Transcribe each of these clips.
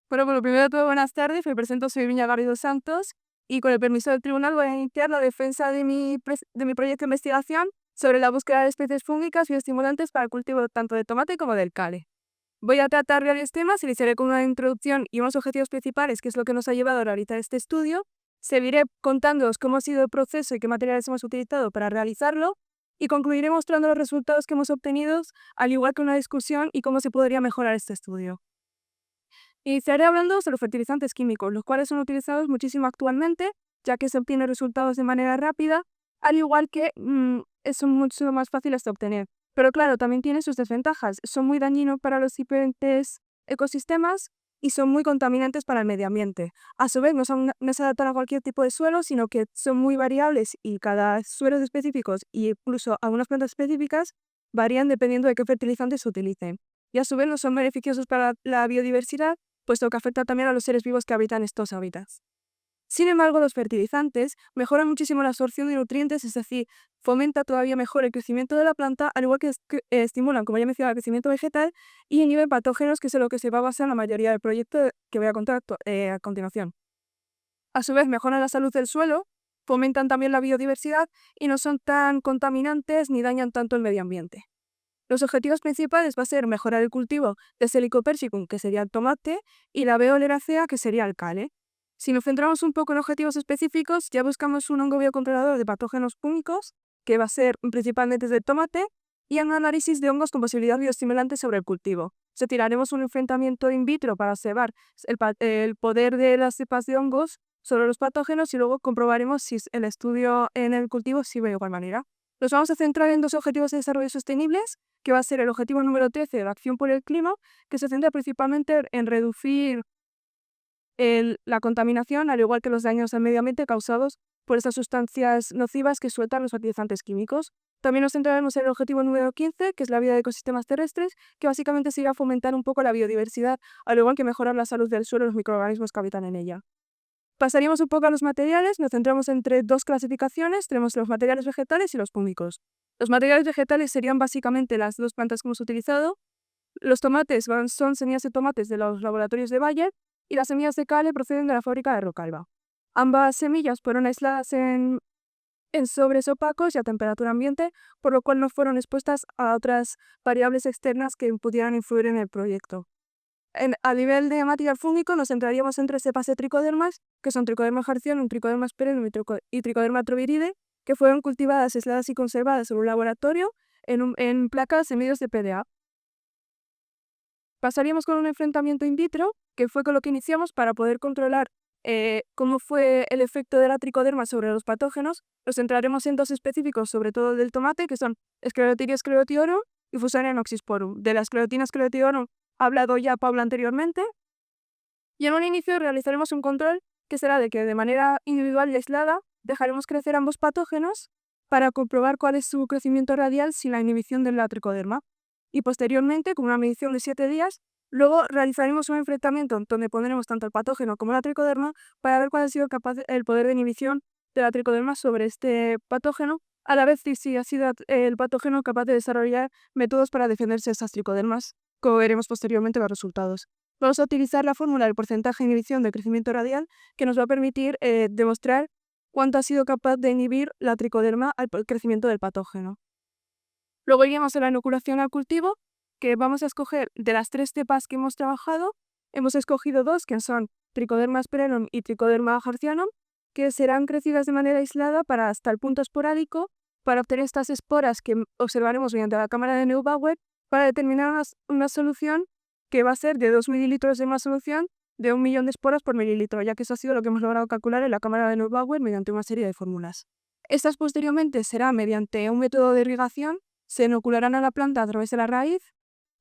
Bueno, por lo primero de todo, buenas tardes. Me presento, soy Viña Garrido Santos y con el permiso del tribunal voy a iniciar la defensa de mi proyecto de investigación sobre la búsqueda de especies fúngicas bioestimulantes para el cultivo tanto de tomate como del cale. Voy a tratar varios temas, iniciaré con una introducción y unos objetivos principales, que es lo que nos ha llevado a realizar este estudio. Seguiré contándoos cómo ha sido el proceso y qué materiales hemos utilizado para realizarlo y concluiré mostrando los resultados que hemos obtenido, al igual que una discusión y cómo se podría mejorar este estudio. Iniciaré hablando sobre los fertilizantes químicos, los cuales son utilizados muchísimo actualmente, ya que se obtienen resultados de manera rápida, al igual que son mucho más fáciles de obtener. Pero claro, también tienen sus desventajas. Son muy dañinos para los diferentes ecosistemas y son muy contaminantes para el medio ambiente. A su vez, no se adaptan a cualquier tipo de suelo, sino que son muy variables y cada suelo específicos e incluso algunas plantas específicas varían dependiendo de qué fertilizantes se utilicen. Y a su vez no son beneficiosos para la biodiversidad, puesto que afecta también a los seres vivos que habitan estos hábitats. Sin embargo, los fertilizantes mejoran muchísimo la absorción de nutrientes, es decir, fomenta todavía mejor el crecimiento de la planta, al igual que estimulan, como ya mencionaba, el crecimiento vegetal y inhiben patógenos, que es en lo que se va a basar la mayoría del proyecto que voy a contar a continuación. A su vez, mejoran la salud del suelo, fomentan también la biodiversidad y no son tan contaminantes ni dañan tanto el medio ambiente. Los objetivos principales va a ser mejorar el cultivo de Selicopersicum, que sería el tomate, y la Beoleracea, que sería el cale. Si nos centramos un poco en objetivos específicos, ya buscamos un hongo biocontrolador de patógenos fúngicos, que va a ser principalmente del tomate, y un análisis de hongos con posibilidad bioestimulante sobre el cultivo. Se tiraremos un enfrentamiento in vitro para observar el poder de las cepas de hongos sobre los patógenos y luego comprobaremos si el estudio en el cultivo sirve de igual manera. Nos vamos a centrar en dos objetivos de desarrollo sostenibles, que va a ser el objetivo número 13 de la acción por el clima, que se centra principalmente en reducir la contaminación, al igual que los daños al medio ambiente causados por esas sustancias nocivas que sueltan los fertilizantes químicos. También nos centraremos en el objetivo número 15, que es la vida de ecosistemas terrestres, que básicamente se irá a fomentar un poco la biodiversidad, al igual que mejorar la salud del suelo y los microorganismos que habitan en ella. Pasaríamos un poco a los materiales, nos centramos entre dos clasificaciones, tenemos los materiales vegetales y los fúngicos. Los materiales vegetales serían básicamente las dos plantas que hemos utilizado. Los tomates son semillas de tomates de los laboratorios de Bayer y las semillas de cale proceden de la fábrica de Rocalba. Ambas semillas fueron aisladas en sobres opacos y a temperatura ambiente, por lo cual no fueron expuestas a otras variables externas que pudieran influir en el proyecto. A nivel de material fúngico nos centraríamos en tres cepas de tricodermas, que son Tricoderma harzianum, Tricoderma asperellum y Tricoderma troviride, que fueron cultivadas, aisladas y conservadas en un laboratorio en placas en medios de PDA. Pasaríamos con un enfrentamiento in vitro, que fue con lo que iniciamos para poder controlar cómo fue el efecto de la tricoderma sobre los patógenos. Nos centraremos en dos específicos, sobre todo del tomate, que son Sclerotinia sclerotiorum y Fusarium oxysporum. De la Sclerotinia sclerotiorum ha hablado ya Paula anteriormente. Y en un inicio realizaremos un control que será de que de manera individual y aislada dejaremos crecer ambos patógenos para comprobar cuál es su crecimiento radial sin la inhibición de la tricoderma. Y posteriormente, con una medición de 7 días, luego realizaremos un enfrentamiento donde pondremos tanto el patógeno como la tricoderma para ver cuál ha sido el poder de inhibición de la tricoderma sobre este patógeno, a la vez si ha sido el patógeno capaz de desarrollar métodos para defenderse de esas tricodermas, como veremos posteriormente los resultados. Vamos a utilizar la fórmula del porcentaje de inhibición de crecimiento radial, que nos va a permitir demostrar cuánto ha sido capaz de inhibir la tricoderma al crecimiento del patógeno. Luego iríamos a la inoculación al cultivo, que vamos a escoger de las tres cepas que hemos trabajado. Hemos escogido dos, que son Tricoderma asperellum y Tricoderma harzianum, que serán crecidas de manera aislada para hasta el punto esporádico, para obtener estas esporas que observaremos mediante la cámara de Neubauer, para determinar una solución que va a ser de 2 mililitros de una solución de 1 millón de esporas por mililitro, ya que eso ha sido lo que hemos logrado calcular en la cámara de Neubauer mediante una serie de fórmulas. Estas posteriormente será mediante un método de irrigación, se inocularán a la planta a través de la raíz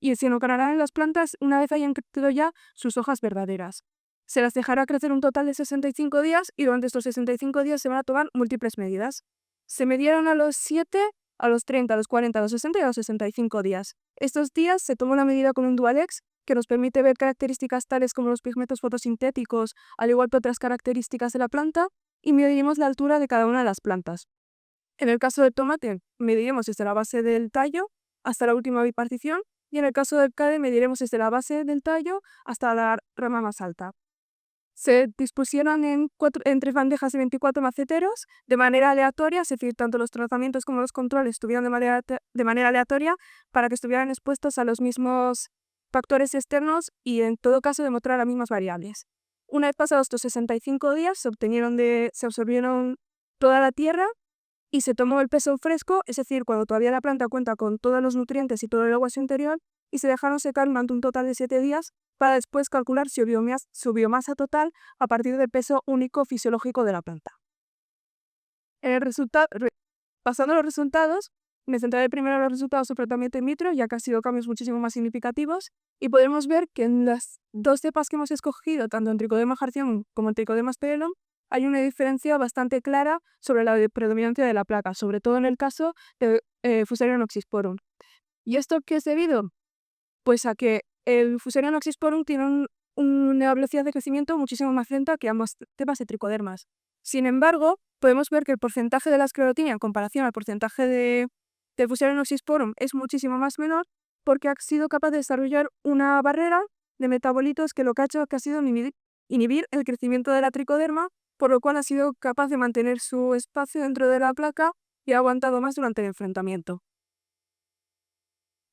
y se inocularán en las plantas una vez hayan crecido ya sus hojas verdaderas. Se las dejará crecer un total de 65 días y durante estos 65 días se van a tomar múltiples medidas. Se midieron a los 7, a los 30, a los 40, a los 60 y a los 65 días. Estos días se toma una medida con un Dualex que nos permite ver características tales como los pigmentos fotosintéticos, al igual que otras características de la planta, y mediremos la altura de cada una de las plantas. En el caso del tomate, mediremos desde la base del tallo hasta la última bipartición, y en el caso del CADE mediremos desde la base del tallo hasta la rama más alta. Se dispusieron en 3 bandejas de 24 maceteros de manera aleatoria, es decir, tanto los tratamientos como los controles estuvieron de manera aleatoria para que estuvieran expuestos a los mismos factores externos y en todo caso demostrar las mismas variables. Una vez pasados estos 65 días se absorbieron toda la tierra y se tomó el peso fresco, es decir, cuando todavía la planta cuenta con todos los nutrientes y todo el agua en su interior, y se dejaron secar durante un total de 7 días para después calcular su biomasa total a partir del peso único fisiológico de la planta. Pasando a los resultados, me centraré primero en los resultados sobre tratamiento in vitro, ya que han sido cambios muchísimo más significativos, y podemos ver que en las dos cepas que hemos escogido, tanto en Trichoderma harzianum como en Trichoderma sphaeronum, hay una diferencia bastante clara sobre la predominancia de la placa, sobre todo en el caso de Fusarium oxysporum. ¿Y esto qué es debido? Pues a que el Fusarium oxysporum tiene una velocidad de crecimiento muchísimo más lenta que ambos cepas de tricodermas. Sin embargo, podemos ver que el porcentaje de la esclerotinia en comparación al porcentaje de Fusarium oxysporum es muchísimo más menor porque ha sido capaz de desarrollar una barrera de metabolitos que lo que ha hecho ha sido inhibir el crecimiento de la tricoderma, por lo cual ha sido capaz de mantener su espacio dentro de la placa y ha aguantado más durante el enfrentamiento.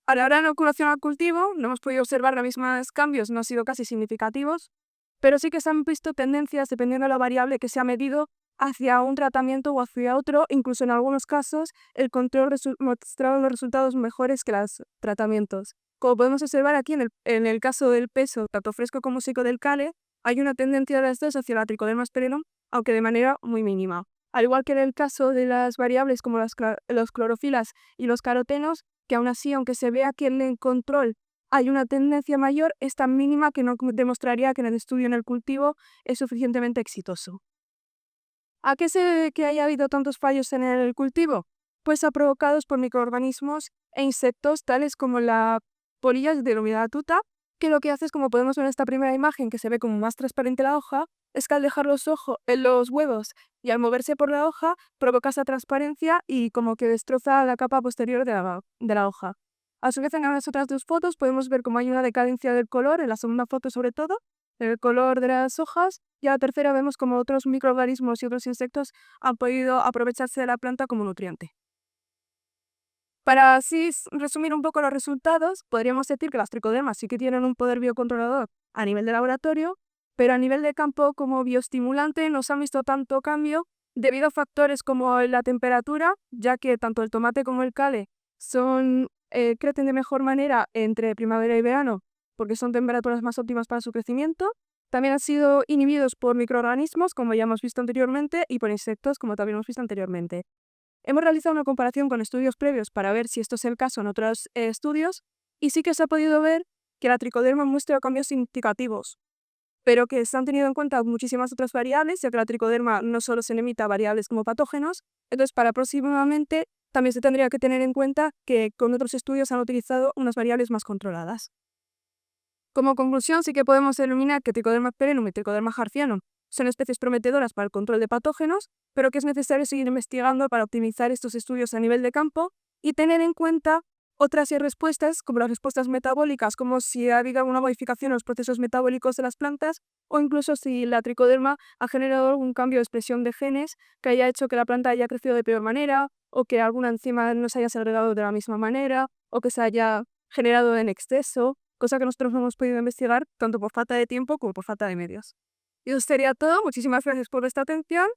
A la hora de la inoculación al cultivo, no hemos podido observar los mismos cambios, no han sido casi significativos, pero sí que se han visto tendencias dependiendo de la variable que se ha medido hacia un tratamiento o hacia otro, incluso en algunos casos el control mostraba los resultados mejores que los tratamientos. Como podemos observar aquí en el caso del peso, tanto fresco como seco del cale, hay una tendencia de las dos hacia la Trichoderma sphaeronum, aunque de manera muy mínima. Al igual que en el caso de las variables como los clorofilas y los carotenos, que aún así, aunque se vea que en el control hay una tendencia mayor, es tan mínima que no demostraría que en el estudio en el cultivo es suficientemente exitoso. ¿A qué se debe que haya habido tantos fallos en el cultivo? Pues provocados por microorganismos e insectos tales como la polilla denominada tuta, que lo que hace es, como podemos ver en esta primera imagen, que se ve como más transparente la hoja, es que al dejar los huevos y al moverse por la hoja provoca esa transparencia y como que destroza la capa posterior de la hoja. A su vez, en las otras dos fotos podemos ver cómo hay una decadencia del color, en la segunda foto sobre todo, el color de las hojas, y a la tercera vemos como otros microorganismos y otros insectos han podido aprovecharse de la planta como nutriente. Para así resumir un poco los resultados, podríamos decir que las tricodermas sí que tienen un poder biocontrolador a nivel de laboratorio, pero a nivel de campo como bioestimulante no se han visto tanto cambio debido a factores como la temperatura, ya que tanto el tomate como el cale crecen de mejor manera entre primavera y verano, porque son temperaturas más óptimas para su crecimiento. También han sido inhibidos por microorganismos, como ya hemos visto anteriormente, y por insectos, como también hemos visto anteriormente. Hemos realizado una comparación con estudios previos para ver si esto es el caso en otros estudios, y sí que se ha podido ver que la tricoderma muestra cambios significativos, pero que se han tenido en cuenta muchísimas otras variables, ya que la tricoderma no solo se limita a variables como patógenos. Entonces, para próximamente también se tendría que tener en cuenta que con otros estudios han utilizado unas variables más controladas. Como conclusión, sí que podemos denominar que Trichoderma sphaeronum y Trichoderma harzianum son especies prometedoras para el control de patógenos, pero que es necesario seguir investigando para optimizar estos estudios a nivel de campo y tener en cuenta otras respuestas, como las respuestas metabólicas, como si ha habido una modificación en los procesos metabólicos de las plantas, o incluso si la tricoderma ha generado algún cambio de expresión de genes que haya hecho que la planta haya crecido de peor manera, o que alguna enzima no se haya segregado de la misma manera, o que se haya generado en exceso, cosa que nosotros no hemos podido investigar tanto por falta de tiempo como por falta de medios. Y eso sería todo. Muchísimas gracias por vuestra atención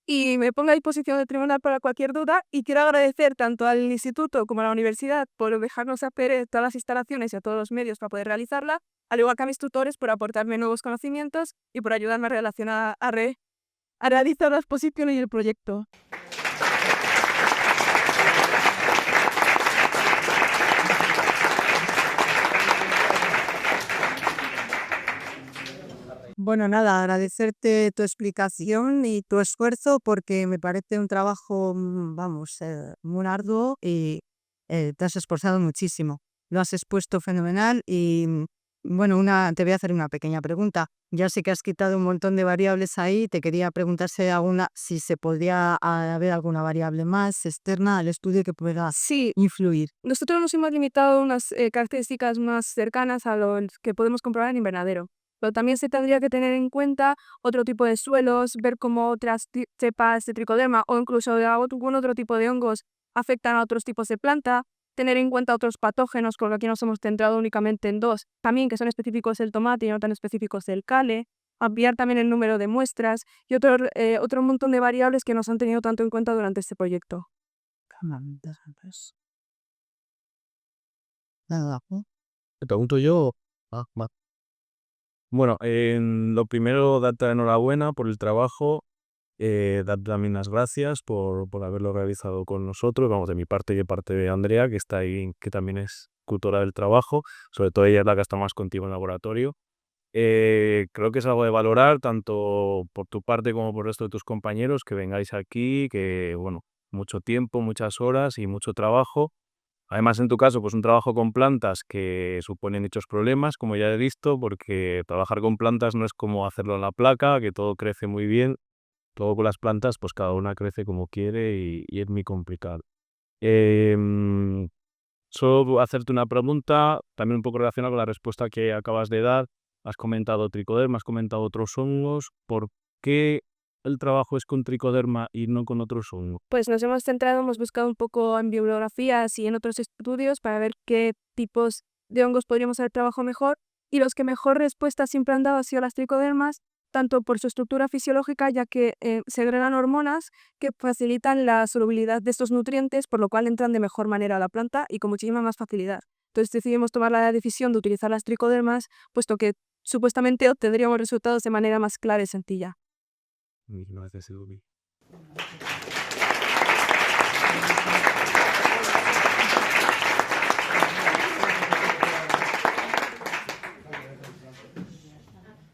y me pongo a disposición del tribunal para cualquier duda, y quiero agradecer tanto al instituto como a la universidad por dejarnos hacer todas las instalaciones y a todos los medios para poder realizarla, al igual que a mis tutores por aportarme nuevos conocimientos y por ayudarme a realizar la exposición y el proyecto. Bueno, nada, agradecerte tu explicación y tu esfuerzo porque me parece un trabajo, vamos, muy arduo y te has esforzado muchísimo. Lo has expuesto fenomenal y Bueno, te voy a hacer una pequeña pregunta. Ya sé que has quitado un montón de variables ahí. Te quería preguntar si se podría haber alguna variable más externa al estudio que pueda Sí, influir. nosotros nos hemos limitado a unas características más cercanas a los que podemos comprobar en invernadero. Pero también se tendría que tener en cuenta otro tipo de suelos, ver cómo otras cepas de tricoderma o incluso de algún otro tipo de hongos afectan a otros tipos de planta, tener en cuenta otros patógenos, porque aquí nos hemos centrado únicamente en dos, también que son específicos del tomate y no tan específicos del cale, ampliar también el número de muestras y otro montón de variables que nos han tenido tanto en cuenta durante este proyecto. ¿Te pregunto yo? Va. Bueno, lo primero, darte la enhorabuena por el trabajo, darte también las gracias por haberlo realizado con nosotros, vamos, de mi parte y de parte de Andrea, que está ahí, que también es tutora del trabajo, sobre todo ella es la que está más contigo en el laboratorio. Creo que es algo de valorar, tanto por tu parte como por el resto de tus compañeros, que vengáis aquí, que, bueno, mucho tiempo, muchas horas y mucho trabajo. Además, en tu caso, pues un trabajo con plantas que suponen muchos problemas, como ya he visto, porque trabajar con plantas no es como hacerlo en la placa, que todo crece muy bien. Todo con las plantas, pues cada una crece como quiere y es muy complicado. Em, Solo hacerte una pregunta, también un poco relacionada con la respuesta que acabas de dar. Has comentado tricoderma, has comentado otros hongos. ¿Por qué el trabajo es con tricoderma y no con otros hongos? Pues nos hemos centrado, hemos buscado un poco en bibliografías y en otros estudios para ver qué tipos de hongos podríamos haber trabajado mejor, y los que mejor respuesta siempre han dado han sido las tricodermas, tanto por su estructura fisiológica, ya que segregan hormonas que facilitan la solubilidad de estos nutrientes, por lo cual entran de mejor manera a la planta y con muchísima más facilidad. Entonces decidimos tomar la decisión de utilizar las tricodermas, puesto que supuestamente obtendríamos resultados de manera más clara y sencilla. Gracias, Edu.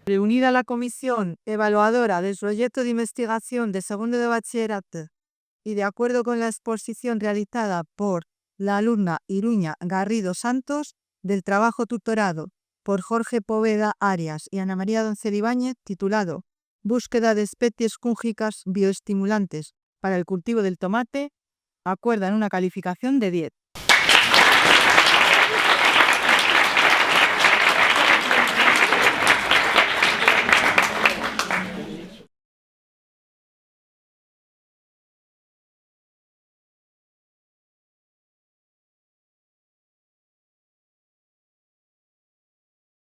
Reunida la comisión evaluadora del proyecto de investigación de segundo de bachillerato y de acuerdo con la exposición realizada por la alumna Iruña Garrido Santos del trabajo tutorado por Jorge Poveda Arias y Ana María Doncel Ibáñez titulado Búsqueda de especies fúngicas bioestimulantes para el cultivo del tomate, acuerdan una calificación de 10.